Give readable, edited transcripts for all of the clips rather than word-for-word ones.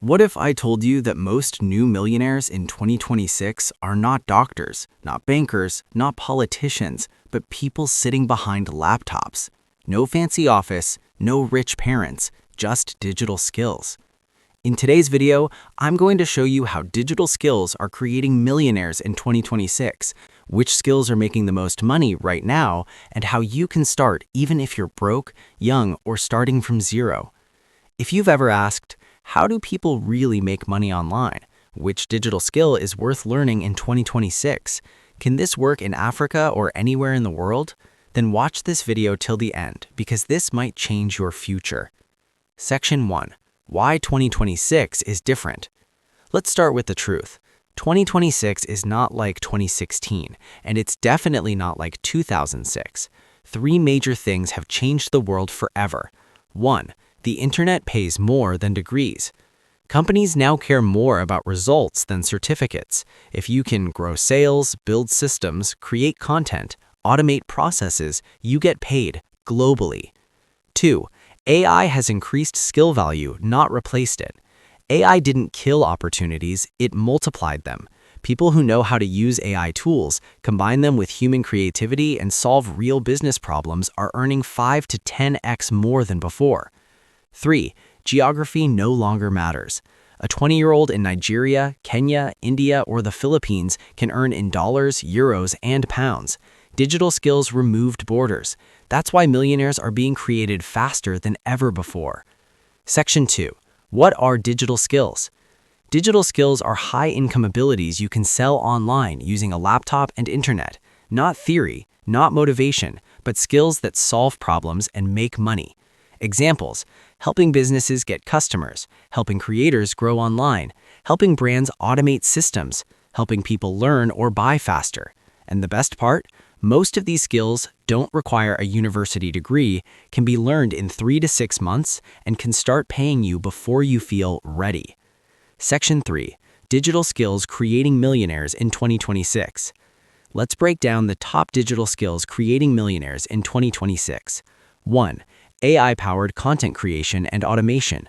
What if I told you that most new millionaires in 2026 are not doctors, not bankers, not politicians, but people sitting behind laptops? No fancy office, no rich parents, just digital skills. In today's video, I'm going to show you how digital skills are creating millionaires in 2026, which skills are making the most money right now, and how you can start even if you're broke, young, or starting from zero. If you've ever asked, how do people really make money online? Which digital skill is worth learning in 2026? Can this work in Africa or anywhere in the world? Then watch this video till the end, because this might change your future. Section 1. Why 2026 is different. Let's start with the truth. 2026 is not like 2016, and it's definitely not like 2006. Three major things have changed the world forever. 1. The internet pays more than degrees. Companies now care more about results than certificates. If you can grow sales, build systems, create content, automate processes, you get paid globally. 2. AI has increased skill value, not replaced it. AI didn't kill opportunities, it multiplied them. People who know how to use AI tools, combine them with human creativity, and solve real business problems are earning 5 to 10x more than before. 3. Geography no longer matters. A 20-year-old in Nigeria, Kenya, India, or the Philippines can earn in dollars, euros, and pounds. Digital skills removed borders. That's why millionaires are being created faster than ever before. Section 2. What are digital skills? Digital skills are high-income abilities you can sell online using a laptop and internet. Not theory, not motivation, but skills that solve problems and make money. Examples: helping businesses get customers, helping creators grow online, helping brands automate systems, helping people learn or buy faster. And the best part? Most of these skills don't require a university degree, can be learned in 3 to 6 months, and can start paying you before you feel ready. Section 3. Digital skills creating millionaires in 2026. Let's break down the top digital skills creating millionaires in 2026. 1. AI-powered content creation and automation.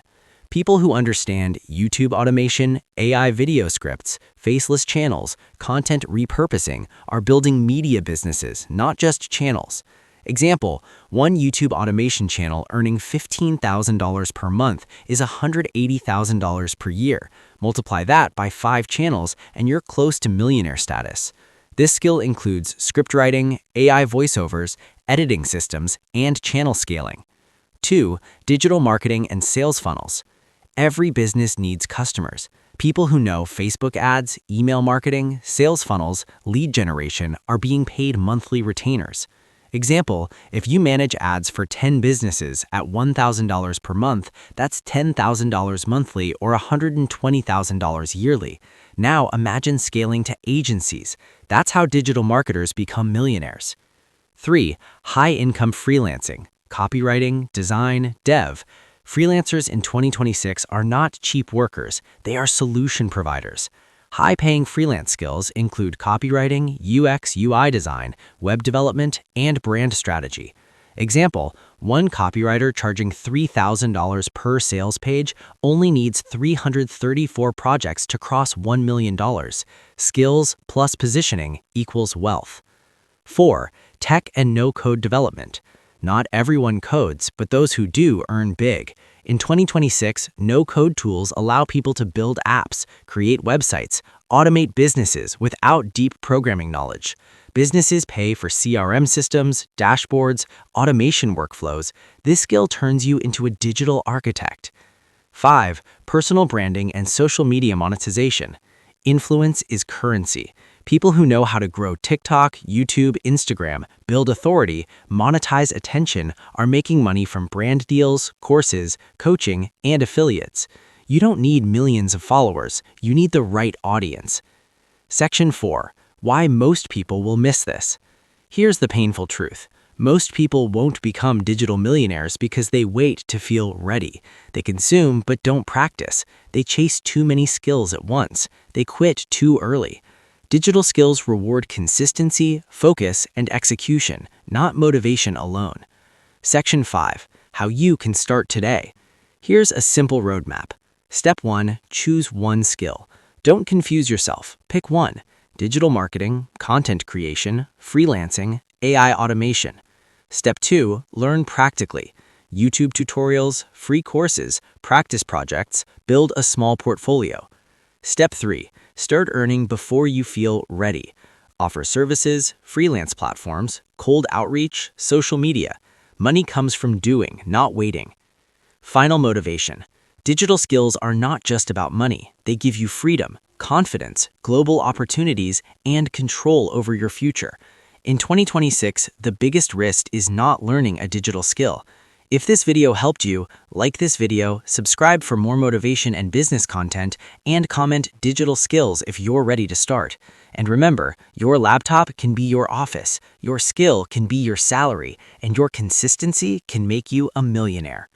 People who understand YouTube automation, AI video scripts, faceless channels, content repurposing are building media businesses, not just channels. Example: one YouTube automation channel earning $15,000 per month is $180,000 per year. Multiply that by 5 channels and you're close to millionaire status. This skill includes script writing, AI voiceovers, editing systems, and channel scaling. 2. Digital marketing and sales funnels. Every business needs customers. People who know Facebook ads, email marketing, sales funnels, lead generation are being paid monthly retainers. Example: if you manage ads for 10 businesses at $1,000 per month, that's $10,000 monthly or $120,000 yearly. Now imagine scaling to agencies. That's how digital marketers become millionaires. 3. High-income freelancing. Copywriting, design, dev. Freelancers in 2026 are not cheap workers, they are solution providers. High-paying freelance skills include copywriting, UX, UI design, web development, and brand strategy. Example: one copywriter charging $3,000 per sales page only needs 334 projects to cross $1 million. Skills plus positioning equals wealth. 4. Tech and no-code development. Not everyone codes, but those who do earn big. In 2026, no-code tools allow people to build apps, create websites, automate businesses without deep programming knowledge. Businesses pay for CRM systems, dashboards, automation workflows. This skill turns you into a digital architect. 5. Personal branding and social media monetization. Influence is currency. People who know how to grow TikTok, YouTube, Instagram, build authority, monetize attention are making money from brand deals, courses, coaching, and affiliates. You don't need millions of followers, you need the right audience. Section 4. Why most people will miss this. Here's the painful truth. Most people won't become digital millionaires because they wait to feel ready. They consume but don't practice. They chase too many skills at once. They quit too early. Digital skills reward consistency, focus, and execution, not motivation alone. Section 5. How you can start today. Here's a simple roadmap. Step 1. Choose one skill. Don't confuse yourself. Pick one. Digital marketing, content creation, freelancing, AI automation. Step 2. Learn practically. YouTube tutorials, free courses, practice projects, build a small portfolio. Step 3. Start earning before you feel ready. Offer services, freelance platforms, cold outreach, social media. Money comes from doing, not waiting. Final motivation. Digital skills are not just about money. They give you freedom, confidence, global opportunities, and control over your future. In 2026, the biggest risk is not learning a digital skill. If this video helped you, like this video, subscribe for more motivation and business content, and comment digital skills if you're ready to start. And remember, your laptop can be your office, your skill can be your salary, and your consistency can make you a millionaire.